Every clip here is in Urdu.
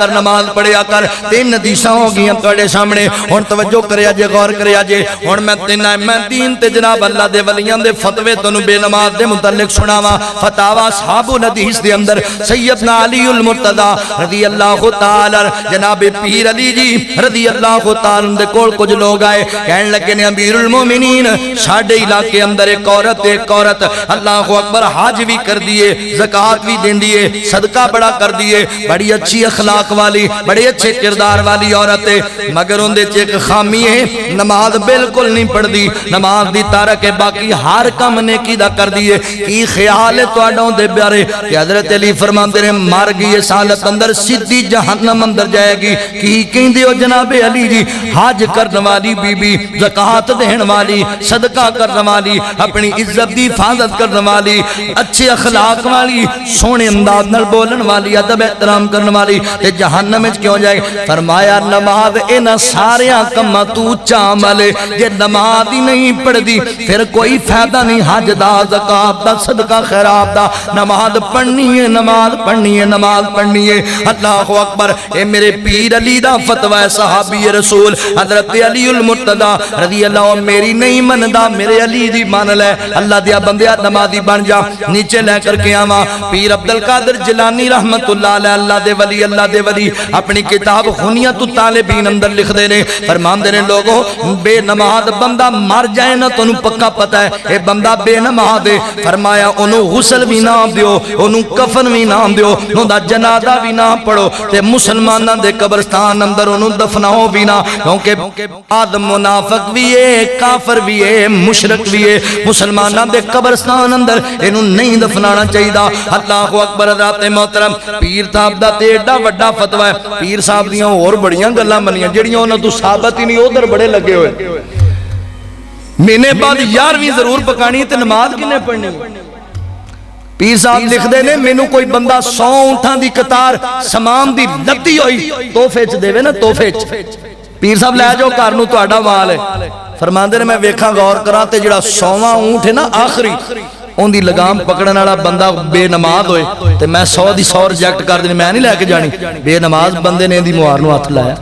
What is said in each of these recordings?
کر نماز پڑھیا کر 3 حدیثاں ہو گئیاں تواڈے سامنے ہن توجہ کریا جے غور کریا جے ہن میں دین تے جناب اللہ دے ولیاں دے فتوی تانوں بے نماز دے متعلق سناواں فتاوا اصحاب الحدیث دے اندر سیدنا علی المرتضی رضی اللہ تعالی جناب پیر علی جی رضی اللہ تعالی دے کول کچھ لوگ آئے کہن لگے نے امیر المومنین ساڈے علاقے اندر ایک عورت اللہ اکبر حج بھی کر دیے زکات بھی دیندی ہے صدقہ بڑا کر دیے بڑی اچھی اخلاق والی بڑے اچھے کردار والی عورت ہے مگر ان دے ایک خامی ہے نماز بالکل نہیں پڑھ دی نماز دی تارک ہے باقی ہر کم نیکی دا کر دیے کی خیال ہے تواڈوں دے بارے کہ حضرت علی فرماندے نے مر گئی اس حالت اندر سیدھی جہنم اندر جائے گی کی کہندے ہو جناب علی جی حج کرن والی بی بی زکات دین والی صدقہ کرن والی اپنی عزت دی حفاظت کرن والی اچھے اخلاق والی سونے انداز نال بولن والی ادب احترام کرن والی تے جہنم وچ کیوں جائے فرمایا نماز انہاں ساریاں کماں تو چامل جے نماز ہی نہیں پڑھ دی پھر کوئی فائدہ نہیں حج دا زکات دا صدقہ خیرات دا نماز پڑھنی ہے نماز پڑھنی ہے نماز پڑھنی ہے اللہ اکبر اے میرے پیر علی دا فتوی صحابی رسول حضرت علی المرتضی رضی اللہ عنہ میری نہیں مندا میرے علی دی مان لے اللہ دیا بندیا نمازی بن جا نیچے لے کر کے آواں پیر عبدالقادر جیلانی رحمت اللہ علیہ اللہ دے ولی اپنی کتاب خنیت الطالبین اندر لکھ دے نے فرماندے نے لوگوں بے نماز بندہ مر جائے نہ تو انہوں پکا پتہ ہے اے بندہ بے نماز دے فرمایا انہوں غسل بھی نام دیو انہوں کفن بھی نام دیو انہوں دا جنازہ بھی نام پڑھو تے مسلمانہ دے قبرستان اندر انہوں دفناؤ بھی نہ کیونکہ آدم منافق بھی ہے کافر بھی ہے مشرک بھی ہے مسلمانہ دے قبرستان اندر انہوں نہیں دفنانا چاہیے اللہ اکبر حضرات محترم پیر صاحب دا تیڑا وڈا فتوی ہے پیر صاحب دیاں اور بڑیاں گلاں منیاں جڑیاں انہاں تو ثابت ہی نہیں ادھر بڑے لگے ہوئے مہینے بعد 11ویں ضرور پکانی تے نماز کنے پڑھنی پیر صاحب لکھ دے نے مینوں کوئی بندہ 100 اونٹاں دی قطار سامان دی لدی ہوئی تحفے چ دے نا تحفے چ پیر صاحب لے جاؤ گھر نوں تہاڈا مال ہے فرماندے نے میں ویکھاں غور کراں تے جڑا 100واں اونٹ ہے نا آخری ان دی لگام پکڑن والا بندہ بے نماز ہوئے تے میں 100 دی 100 ریجیکٹ کر دینی میں نہیں لے کے جانی بے نماز بندے نے دی مہار نو ہاتھ لایا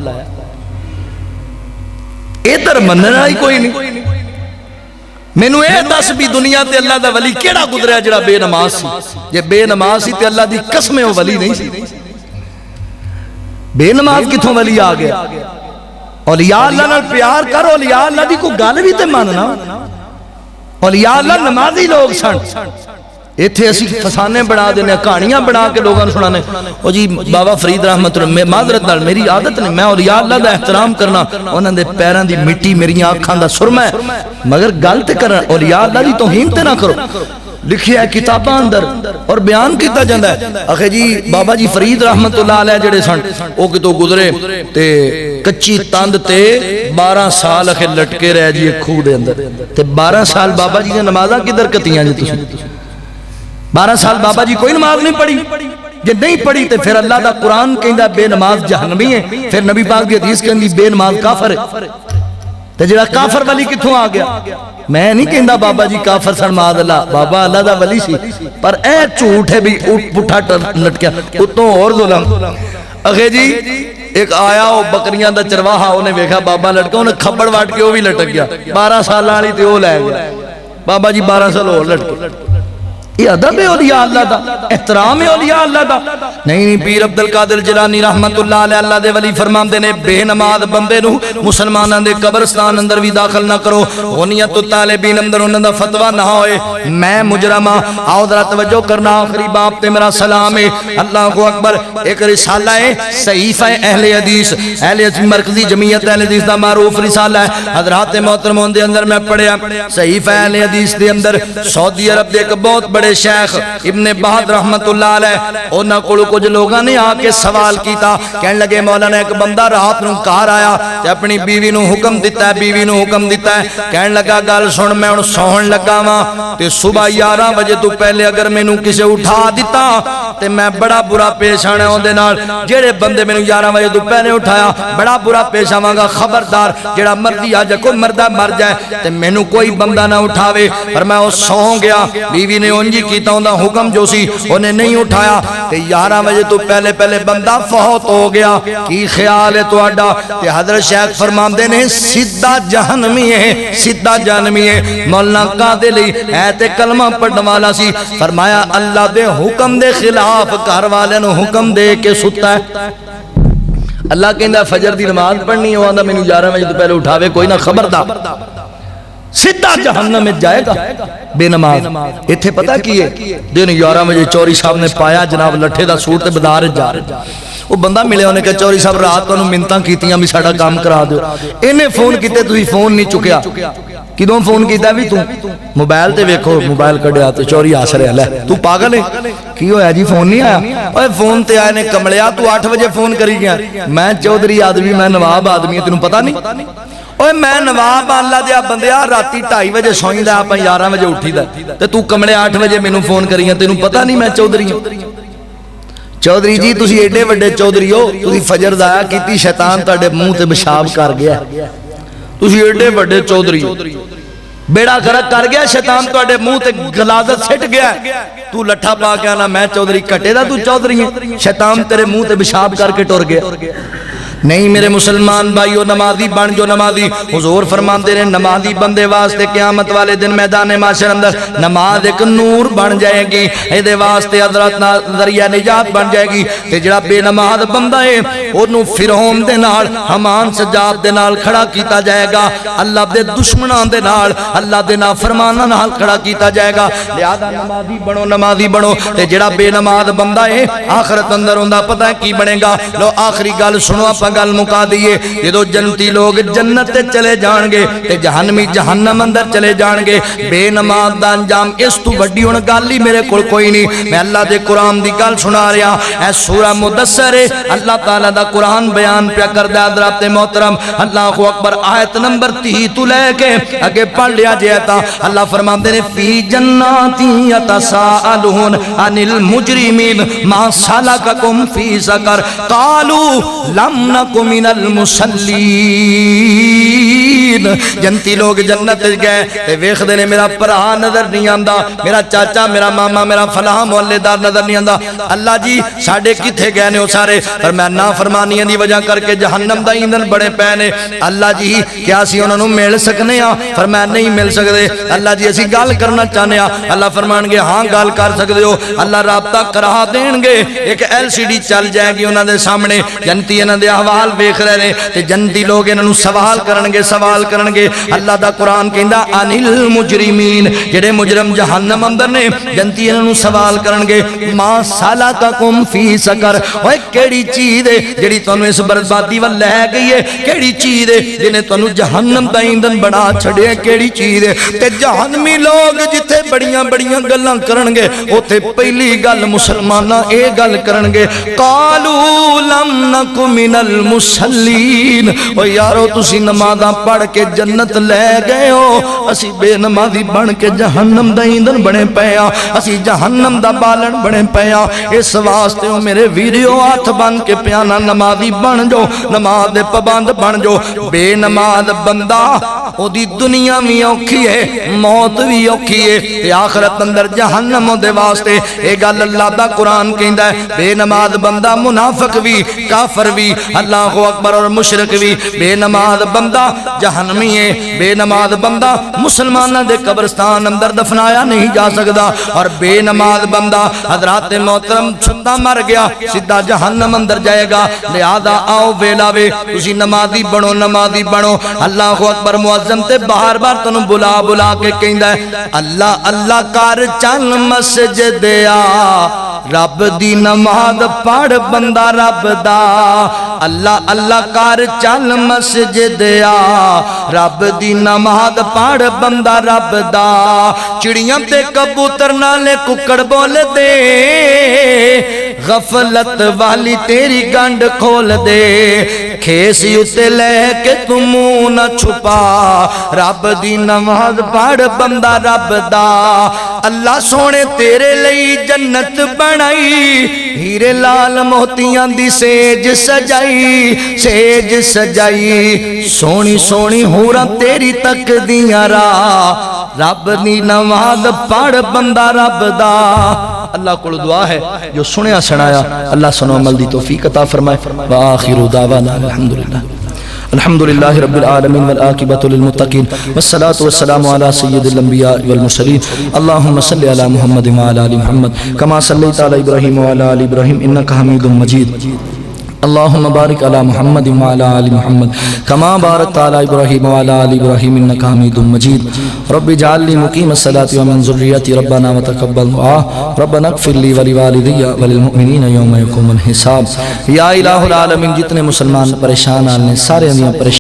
ادھر منن والی کوئی نہیں مینوں اے دس بھی دنیا تے اللہ دا ولی کیڑا گزریا جڑا بے نماز سی جے بے نماز سی تے اللہ دی قسم او ولی نہیں سی بے نماز کتھوں ولی آ گیا اولیاء اللہ نال پیار کرو اولیاء اللہ دی کوئی گل بھی تے ماننا اولیاء اللہ نمازی لوگ سن ایتھے اسی فسانے بنا دینے کہانیاں بنا کے لوگاں سنانے او جی بابا فرید رحمت اللہ معذرت نال میری عادت نہیں میں اولیاء اللہ دا احترام کرنا انہاں دے پیراں دی مٹی میری آنکھاں دا سرما ہے مگر گل تے کرن اولیاء اللہ دی توہین تے نہ کرو لکھیا ہے کتاباں اندر اور بیان کیتا جاندا ہے اخے جی بابا جی فرید رحمت اللہ علیہ جڑے سن او کتوں گزرے تے کچی تاند تے 12 سال اخے لٹکے رہ جی ایک کھو دے اندر تے 12 سال بابا جی نے نمازاں کدھر کتیاں جی تسی 12 سال بابا جی کوئی نماز نہیں پڑھی جے نہیں پڑھی تے پھر اللہ دا قرآن کہندا بے نماز جہنمی ہے پھر نبی پاک دی حدیث کہندی بے نماز کافر ہے تے جڑا کافر ولی کتھوں آ گیا میں نہیں کہندا بابا جی کافر سن معاذ اللہ بابا اللہ دا ولی سی پر اے جھوٹ ہے بھی اٹھ پٹھا لٹکیا اتوں اور ظلم اخے جی ایک آیا وہ بکریاں دا چرواہا انہیں ویکھا بابا لٹکا انہیں کھپڑ واٹ کے وہ بھی لٹک گیا 12 سال والی تے وہ لے گیا بابا جی 12 سال اور لٹکے یہ ادب ہے اولیاء اللہ دا احترام ہے اولیاء اللہ دا نہیں پیر عبدالقادر جیلانی رحمت اللہ علیہ اللہ دے ولی فرماندے نے بے نماز بندے نو مسلماناں دے قبرستان اندر بھی داخل نہ کرو غنیت الطالبین اندر انہاں دا فتوی نہ ہوئے میں مجرمہ آؤ ذرا توجہ کرنا آخری باب تے میرا سلام ہے اللہ اکبر ایک رسالہ ہے صحیفہ اہل حدیث مرکزی جمعیت اہل حدیث دا معروف رسالہ ہے حضرات محترموں دے اندر میں پڑھیا صحیفہ اہل حدیث دے اندر سعودی عرب دے ایک بہت بڑے شیخ ابن بہاد رحمت اللہ علیہ انہاں کولو کچھ لوگاں نے آ کے سوال کیتا کہنے لگے مولانا ایک بندہ رات نوں گھر آیا تے اپنی بیوی نوں حکم دیتا ہے کہنے لگا گل سن میں ہن سون لگا واں تے صبح 11 بجے تو پہلے اگر مینوں کسے اٹھا دیتا تے میں بڑا برا پیش آنا اون دے نال جڑے بندے مینوں 11 بجے تو پہلے اٹھایا بڑا برا پیش آواں گا خبردار جڑا مردی آ جائے کوئی مردہ مر جائے تے مینوں کوئی بندہ نہ اٹھاوے پر میں او سو گیا بیوی نے اونج انج کیتا ہوندا حکم جو سی انہیں نہیں اٹھایا تے 11 بجے تو پہلے پہلے بندہ فوت ہو گیا کی خیال ہے تہاڈا تے حضرت شیخ فرماندے نے سیدھا جہنمی ہے سیدھا جہنمی ہے مولانا قادری اے تے کلمہ پڑھن والا سی فرمایا اللہ دے حکم دے خلاف گھر والے نو حکم دے کے ستا ہے اللہ کہندا فجر دی نماز پڑھنی ہے آندا مینوں 11 بجے تو پہلے اٹھاوے کوئی نہ خبردار سیدھا جہنم میں جائے گا بے نماز ایتھے پتہ کی ہے دن 11 بجے چوری صاحب نے پایا جناب لٹھے دا سوٹ تے بازار جا رہا وہ بندہ ملے انہیں کہا چوری صاحب رات کو منتاں کیتیاں بھی ساڈا کام کرا دیو انہیں فون کیتے تسی فون نہیں چکیا کدوں فون کیتا بھی تو موبائل تے ویکھو موبائل کڈیا تے چوری آس رہا لے تو پاگل ہے کی ہویا جی فون نہیں آیا اوے فون تے آئے نے کملیا تو 8 بجے فون کری گیا میں چودھری آدمی میں نواب آدمی تینوں پتہ نہیں اوے میں نواب اللہ دیا بندیا راتی 2:30 بجے سوئی دا آپ 11 بجے اٹھی دا تے تو کملے 8 بجے مینوں فون کری تینوں پتہ نہیں میں چودھری ہوں چودھری جی تسی ایڈے وڈے چودھری ہو تسی فجر ضائع کیتی شیطان تہاڈے منہ تے پیشاب کر گیا تسی ایڈے وڈے چودھری بیڑا غرق کر گیا شیطان تہاڈے منہ تے غلاظت سٹ گیا تو لٹھا پا کے آنا میں چودھری کٹے دا تو چودھری ہے شیطان تیرے منہ تے پیشاب کر کے ٹر گیا نہیں میرے مسلمان بھائیو نمازی بن جو نمازی حضور فرماندے نے نمازی بندے واسطے قیامت والے دن میدان معاشر اندر نماز ایک نور بن جائے گی ایدے واسطے حضرت ذریعہ نجات بن جائے گی تے جڑا بے نماز بندہ ہے انہوں فرعون دے نال حمان سجاد دے نال کھڑا کیتا جائے گا اللہ دے دشمنان دے نال اللہ دے نافرماناں نال کھڑا کیتا جائے گا لہذا نمازی بنو تے جڑا بے نماز بندہ ہے آخرت اندر ہوندا پتہ ہے کی بنے گا لو آخری گل سنو گل مکا دیئے جدو جنتی لوگ جنت چلے جانگے تے جہنمی جہنم اندر چلے جانگے بے نماز دا انجام اس تو بڑی ان گالی میرے کوئی نہیں میں اللہ دے قرآن دی گل سنا رہا اے سورہ مدثر ہے اللہ تعالیٰ دا قرآن بیان پیا کر دے حضرات محترم اللہ اکبر آیت نمبر 30 تو لے کے اگے پڑھ لیا جاتا اللہ فرماتے نے فی جناتی یتساءلون عن المجرمین ما سلککم فی سقر قالوا لم نکو من المصلین جنتی لوگ جنت گئے تے ویکھ دے نے میرا پرا نظر نہیں آندا میرا چاچا میرا ماما میرا فلاں محلے دار نظر نہیں آندا اللہ جی ساڈے کتھے گئے نے او سارے پر میں نافرمانیاں دی وجہ کر کے جہنم دا ایندھن بڑے پے نے اللہ جی کیا اسی انہاں نوں مل سکنے ہاں فرمایا نہیں مل سکدے اللہ جی اسی گل کرنا چاہنے ہاں اللہ فرمان گے ہاں گل کر سکدے ہو اللہ رابطہ کرا دین گے ایک LCD چل جائے گی انہاں دے سامنے جنتی انہاں دے احوال ویکھ رہے نے تے جنتی لوگ انہاں نوں سوال کرنگے اللہ دا قرآن کہندا انل مجرمین جڑے مجرم جہنم اندر نے جنتی انہاں نوں سوال کرنگے ما سلککم فی سقر اوے کیڑی چیز ہے جڑی تانوں اس بربادی ول لے گئی ہے کیڑی چیز ہے جنے تانوں جہنم دا ایندھن بنا چھڑیا کیڑی چیز ہے تے جہنمی لوگ جتھے بڑیاں بڑیاں گلاں کرنگے اوتھے پہلی گل مسلماناں اے گل کرنگے قالوا لم نک من المصلین او یارو تسی نمازاں پڑھ کے جنت لے گئے ہو اسی بے نمازی بن کے جہنم دا ایندھن بنے پیا اسی جہنم دا بالن بنے پیا اس واسطے او میرے ویڈیو ہاتھ بن کے پیانا نمازی بن جو نماز دے پابند بن جو بے نماز بندہ او دی دنیا بھی اوکھی ہے موت بھی اوکھی ہے تے آخرت اندر جہنم دے واسطے اے گل اللہ دا قرآن کہندا ہے بے نماز بندہ منافق بھی کافر بھی اللہ اکبر اور مشرک بھی بے نماز بندہ جہنمی ہے بے نماز بندہ مسلمانہ دے قبرستان اندر دفنایا نہیں جا سکدا اور بے نماز بندہ حضرات محترم چھتا مر گیا سیدھا جہنم اندر جائے گا لہذا آؤ ویلا وے تسی نمازی بنو اللہ اکبر معظم تے بار بار تنوں بلا کے کہندا ہے اللہ اللہ کر چل مسجد آ رب دی نماز پڑھ بندہ رب دا اللہ اللہ کر چل مسجد آ رب دی نماز پڑھ بندہ رب دا چڑیاں تے کبوتر نالے ککڑ بول دے غفلت والی تیری گنڈ کھول دے کھیسی اتے لے کے تم نہ چھپا رب دی نماز پڑھ بندہ رب دا اللہ سونے تیرے لئی جنت بنائی ہیرے لال موتیاں دی سیج سجائی سونی سونی ہوراں تیری تک دیاں راہ رب دی نماز پڑھ بندہ رب دا اللہ کو دعا ہے جو سنیا سنایا اللہ سنو عمل دی توفیق عطا فرمائے وآخر دعوانا الحمدللہ رب العالمین والعاقبۃ للمتقین والصلاة والسلام علی سید الانبیاء والمرسلین اللہم صلی علی محمد وعلی آل محمد کما صلیت علی ابراہیم وعلی آل ابراہیم انکا حمید مجید اللہم بارک علی محمد وعلی آل محمد کما بارکت علی ابراہیم وعلی آل ابراہیم انکا حمید مجید رب اجعل لی مقیم الصلاة ومن ذریتی ربنا وتقبل دعا ربنا اغفر لی ولوالدی وللمؤمنین یوم یقوم الحساب یا الہ العالمین جتنے مسلمان پریشان آنے سارے اندیاں پریشان